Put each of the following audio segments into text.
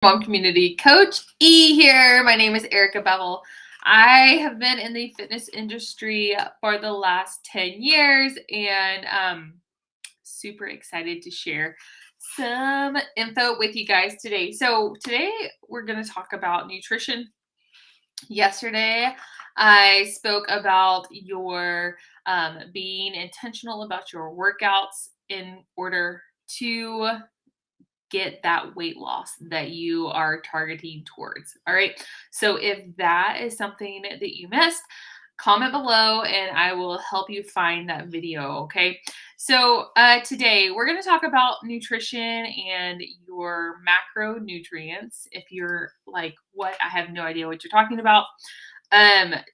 Mom Community. Coach E here. My name is Erica Bevel. I have been in the fitness industry for the last 10 years and super excited to share some info with you guys today. So today we're going to talk about nutrition. Yesterday I spoke about your being intentional about your workouts in order to get that weight loss that you are targeting towards. All right. So if that is something that you missed, comment below and I will help you find that video. Okay. So today we're going to talk about nutrition and your macronutrients. If you're like, what? I have no idea what you're talking about.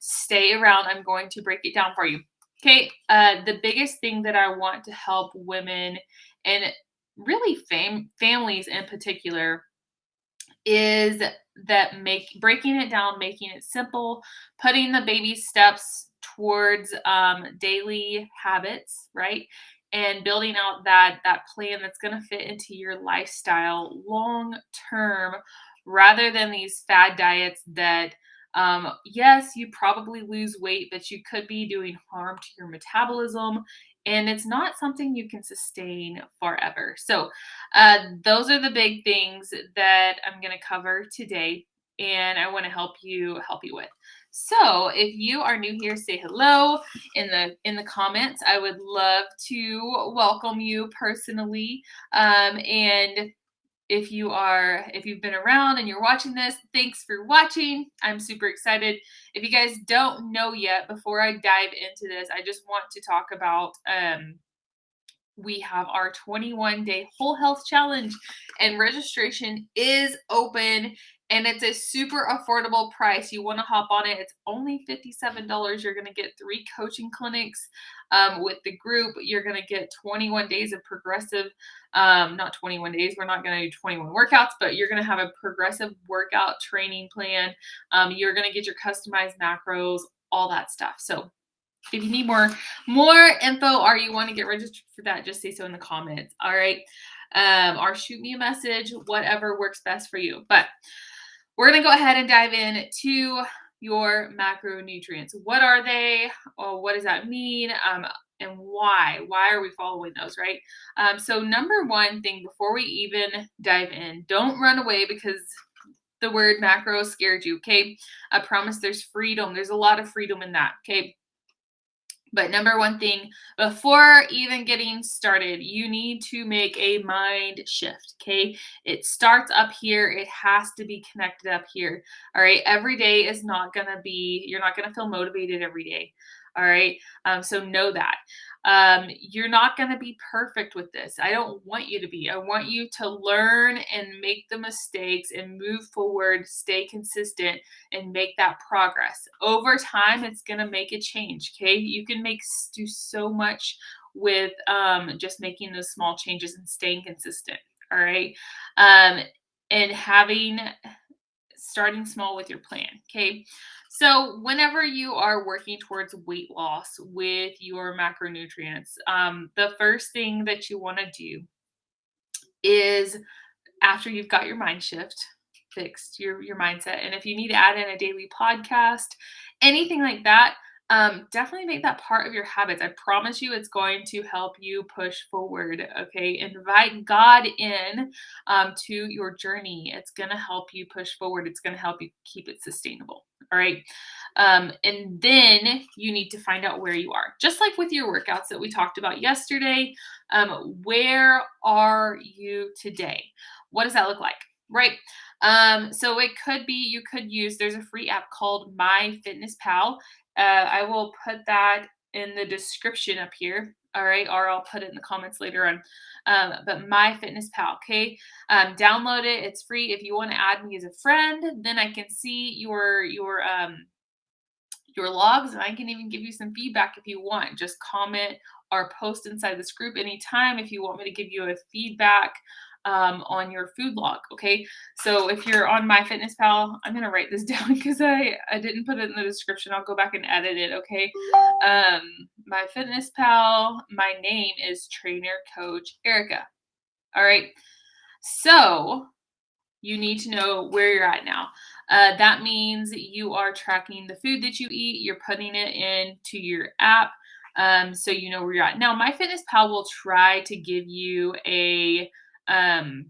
Stay around. I'm going to break it down for you. Okay. The biggest thing that I want to help women and really families in particular is that breaking it down, making it simple, putting the baby steps towards daily habits, right? And building out that plan that's going to fit into your lifestyle long term, rather than these fad diets that yes, you probably lose weight, but you could be doing harm to your metabolism, and it's not something you can sustain forever. So those are the big things that I'm going to cover today, and I want to help you with. So if you are new here, say hello in the comments. I would love to welcome you personally. And if you've been around and you're watching this, thanks for watching. I'm super excited. If you guys don't know yet, before I dive into this, I just want to talk about we have our 21-day whole health challenge, and registration is open, and it's a super affordable price. You want to hop on it. It's only $57. You're going to get 3 coaching clinics with the group. You're going to get 21 days of progressive, not 21 days. We're not going to do 21 workouts, but you're going to have a progressive workout training plan. You're going to get your customized macros, all that stuff. So if you need more info or you want to get registered for that, just say so in the comments. All right. Or shoot me a message, whatever works best for you. But we're going to go ahead and dive into your macronutrients. What are they? Or what does that mean? And why? Why are we following those, right? So number one thing, before we even dive in, don't run away because the word macro scared you, okay? I promise there's freedom. There's a lot of freedom in that, okay? But number one thing, before even getting started, you need to make a mind shift, okay? It starts up here. It has to be connected up here, all right? Every day is not going to be, you're not going to feel motivated every day, all right? So know that. You're not going to be perfect with this. I don't want you to be. I want you to learn and make the mistakes and move forward, stay consistent, and make that progress. Over time, it's going to make a change, okay? You can do so much with just making those small changes and staying consistent, all right? And starting small with your plan, okay? So whenever you are working towards weight loss with your macronutrients, the first thing that you want to do is, after you've got your mind shift fixed, your mindset, and if you need to add in a daily podcast, anything like that, definitely make that part of your habits. I promise you it's going to help you push forward, okay? Invite God in to your journey. It's going to help you push forward. It's going to help you keep it sustainable, all right? And then you need to find out where you are. Just like with your workouts that we talked about yesterday, where are you today? What does that look like? Right. So it could be, you could use, there's a free app called MyFitnessPal. I will put that in the description up here. All right. Or I'll put it in the comments later on. But MyFitnessPal. Okay. Download it. It's free. If you want to add me as a friend, then I can see your logs, and I can even give you some feedback if you want. Just comment or post inside this group anytime if you want me to give you a feedback on your food log, okay? So if you're on MyFitnessPal, I'm going to write this down because I didn't put it in the description. I'll go back and edit it, okay? MyFitnessPal, my name is Trainer Coach Erica. All right. So you need to know where you're at now. That means you are tracking the food that you eat, you're putting it into your app, so you know where you're at. Now, MyFitnessPal will try to give you um,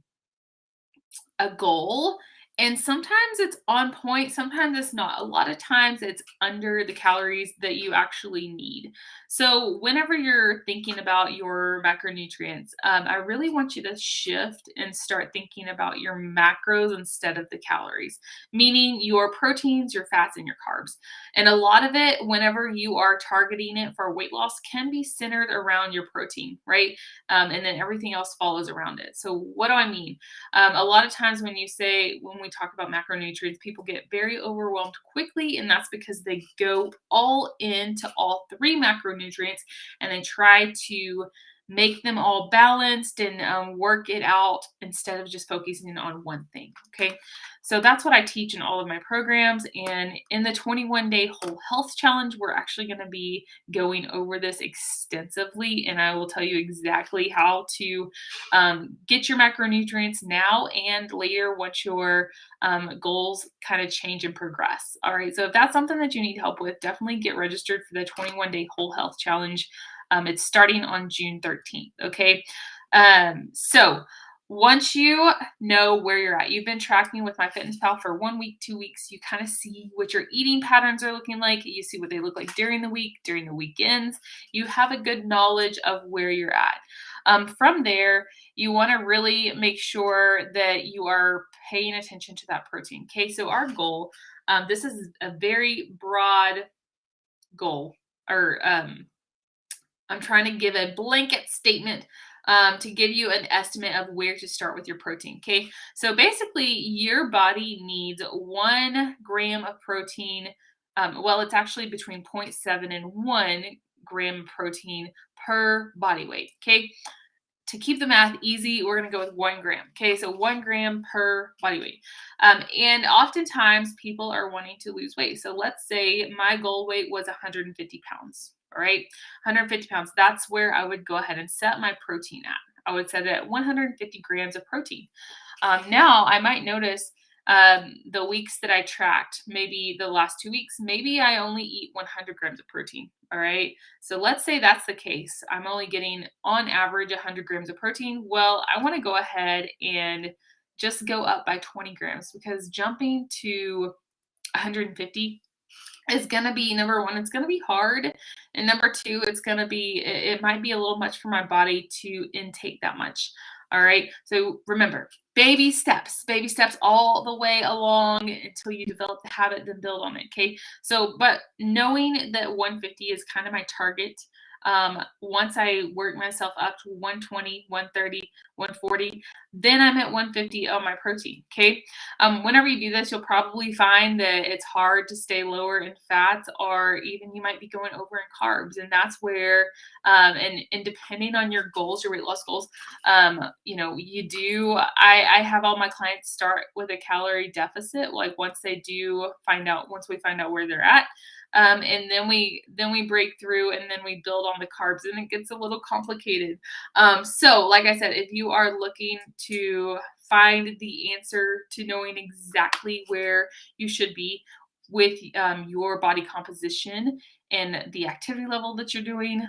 a goal. And sometimes it's on point, sometimes it's not. A lot of times it's under the calories that you actually need. So, whenever you're thinking about your macronutrients, I really want you to shift and start thinking about your macros instead of the calories, meaning your proteins, your fats, and your carbs. And a lot of it, whenever you are targeting it for weight loss, can be centered around your protein, right? And then everything else follows around it. So, what do I mean? A lot of times when we talk about macronutrients, people get very overwhelmed quickly, and that's because they go all into all three macronutrients and they try to make them all balanced and work it out instead of just focusing on one thing. Okay. So that's what I teach in all of my programs. And in the 21-day whole health challenge, we're actually going to be going over this extensively. And I will tell you exactly how to get your macronutrients now and later once your goals kind of change and progress. All right. So if that's something that you need help with, definitely get registered for the 21-day whole health challenge. It's starting on June 13th. Okay. So once you know where you're at, you've been tracking with MyFitnessPal for 1 week, 2 weeks, you kind of see what your eating patterns are looking like. You see what they look like during the week, during the weekends. You have a good knowledge of where you're at. From there, you want to really make sure that you are paying attention to that protein. Okay, so our goal, this is a very broad goal, or I'm trying to give a blanket statement to give you an estimate of where to start with your protein. Okay, so basically, your body needs 1 gram of protein. Well, it's actually between 0.7 and 1 gram of protein per body weight. Okay, to keep the math easy, we're going to go with 1 gram. Okay, so 1 gram per body weight. And oftentimes people are wanting to lose weight. So let's say my goal weight was 150 pounds. All right, 150 pounds. That's where I would go ahead and set my protein at. I would set it at 150 grams of protein. Now I might notice the weeks that I tracked, maybe the last 2 weeks, maybe I only eat 100 grams of protein. All right. So let's say that's the case. I'm only getting on average 100 grams of protein. Well, I want to go ahead and just go up by 20 grams because jumping to 150 is going to be, number one, it's going to be hard. And number two, it might be a little much for my body to intake that much. All right. So remember, baby steps all the way along until you develop the habit, then build on it. Okay. So, but knowing that 150 is kind of my target, once I work myself up to 120, 130, 140, then I'm at 150 on my protein. Okay. Whenever you do this, you'll probably find that it's hard to stay lower in fats, or even you might be going over in carbs. And that's where, and depending on your goals, your weight loss goals, I have all my clients start with a calorie deficit. Like once we find out where they're at. And then we break through and then we build on the carbs, and it gets a little complicated. So like I said, if you are looking to find the answer to knowing exactly where you should be with your body composition and the activity level that you're doing,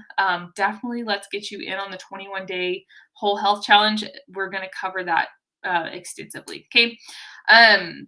definitely let's get you in on the 21-day whole health challenge. We're going to cover that extensively. Okay.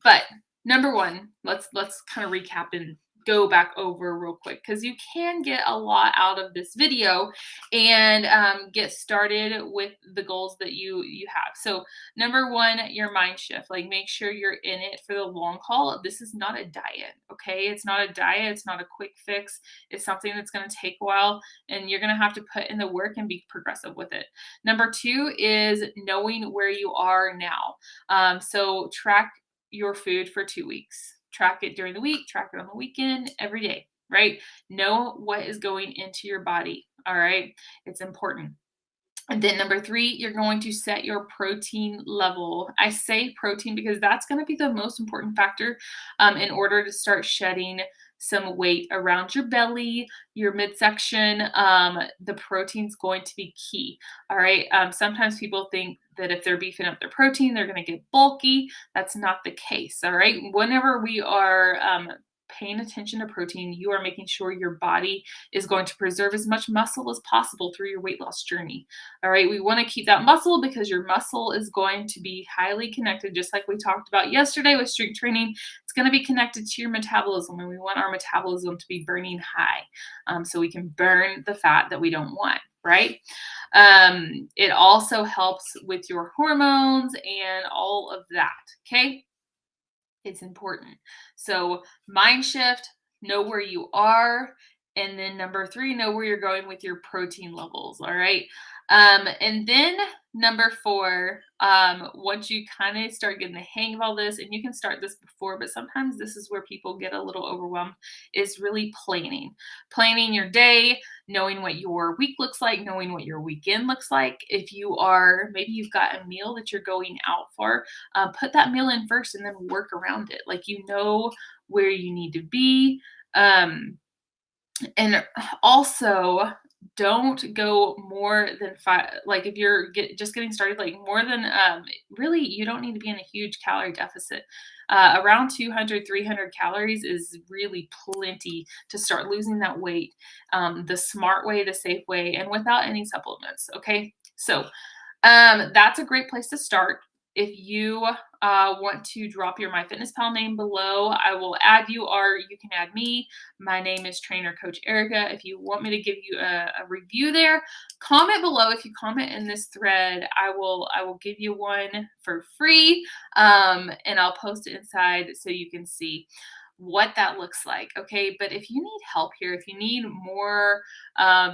But number one, let's kind of recap and go back over real quick, because you can get a lot out of this video and get started with the goals that you have. So number one, your mind shift. Like, make sure you're in it for the long haul. This is not a diet, okay? It's not a diet. It's not a quick fix. It's something that's going to take a while, and you're going to have to put in the work and be progressive with it. Number two is knowing where you are now. So track your food for 2 weeks. Track it during the week, track it on the weekend, every day, right? Know what is going into your body. All right. It's important. And then number three, you're going to set your protein level. I say protein because that's going to be the most important factor in order to start shedding some weight around your belly, your midsection. The protein's going to be key. All right. Sometimes people think that if they're beefing up their protein, they're going to get bulky. That's not the case. All right. Whenever we are paying attention to protein, you are making sure your body is going to preserve as much muscle as possible through your weight loss journey. All right. We want to keep that muscle because your muscle is going to be highly connected, just like we talked about yesterday with strength training. It's going to be connected to your metabolism, and we want our metabolism to be burning high so we can burn the fat that we don't want, right? It also helps with your hormones and all of that, okay? It's important. So mindSHIFT, know where you are. And then number 3, know where you're going with your protein levels. All right. And then number 4, once you kind of start getting the hang of all this, and you can start this before, but sometimes this is where people get a little overwhelmed, is really planning your day, knowing what your week looks like, knowing what your weekend looks like. If you are, maybe you've got a meal that you're going out for, put that meal in first and then work around it. Like, you know where you need to be. And also, don't go more than 5. Like, if you're just getting started, like more than really, you don't need to be in a huge calorie deficit. Around 200, 300 calories is really plenty to start losing that weight the smart way, the safe way, and without any supplements. Okay, so that's a great place to start. If you want to drop your MyFitnessPal name below, I will add you, or you can add me. My name is Trainercoacherica. If you want me to give you a review there, comment below. If you comment in this thread, I will give you one for free, and I'll post it inside so you can see what that looks like. Okay, but if you need help here, if you need more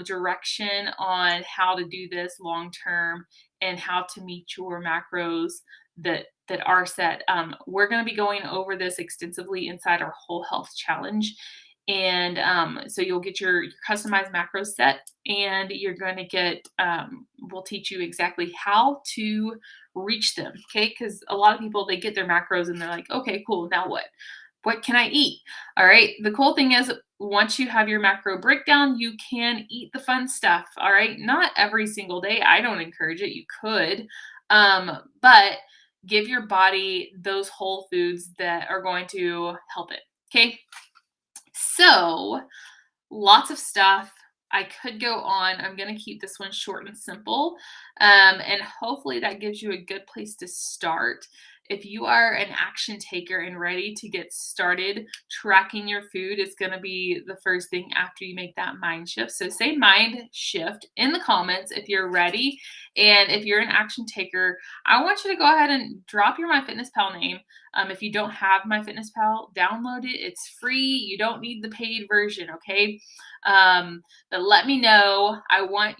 direction on how to do this long term and how to meet your macros that are set, we're going to be going over this extensively inside our whole health challenge. And so you'll get your customized macros set, and you're going to get, we'll teach you exactly how to reach them. Okay, because a lot of people, they get their macros and they're like, okay, cool, now what? What can I eat? All right. The cool thing is, once you have your macro breakdown, you can eat the fun stuff. All right. Not every single day. I don't encourage it. You could, but give your body those whole foods that are going to help it. Okay. So lots of stuff. I could go on. I'm going to keep this one short and simple. And hopefully that gives you a good place to start. If you are an action taker and ready to get started tracking your food, it's going to be the first thing after you make that mind shift. So say mind shift in the comments if you're ready. And if you're an action taker, I want you to go ahead and drop your MyFitnessPal name. If you don't have MyFitnessPal, download it. It's free. You don't need the paid version, okay? But let me know. I want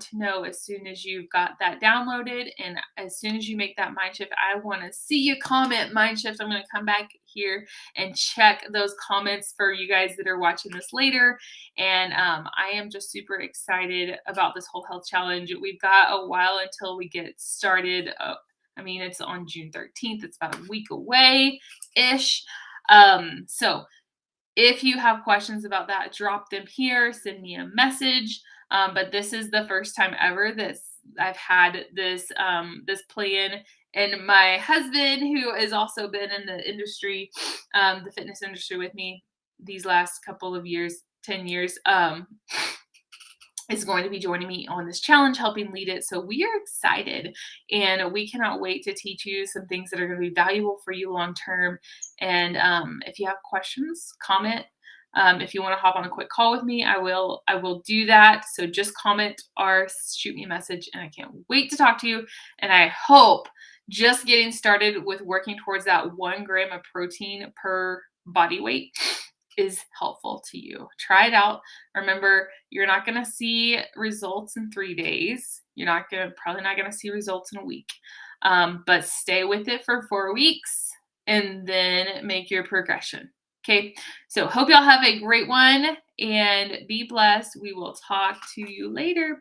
to know as soon as you've got that downloaded, and as soon as you make that mind shift, I want to see you comment mind shift. I'm going to come back here and check those comments for you guys that are watching this later. And I am just super excited about this whole health challenge. We've got a while until we get started. I mean, it's on June 13th. It's about a week away-ish. So if you have questions about that, drop them here, send me a message. But this is the first time ever that I've had this this plan. And my husband, who has also been in the industry, the fitness industry with me these last couple of years, 10 years, is going to be joining me on this challenge, helping lead it. So we are excited, and we cannot wait to teach you some things that are going to be valuable for you long term. And if you have questions, comment. If you want to hop on a quick call with me, I will do that. So just comment or shoot me a message, and I can't wait to talk to you. And I hope just getting started with working towards that 1 gram of protein per body weight is helpful to you. Try it out. Remember, you're not going to see results in 3 days. Probably not going to see results in a week. But stay with it for 4 weeks and then make your progression. Okay. So hope y'all have a great one and be blessed. We will talk to you later.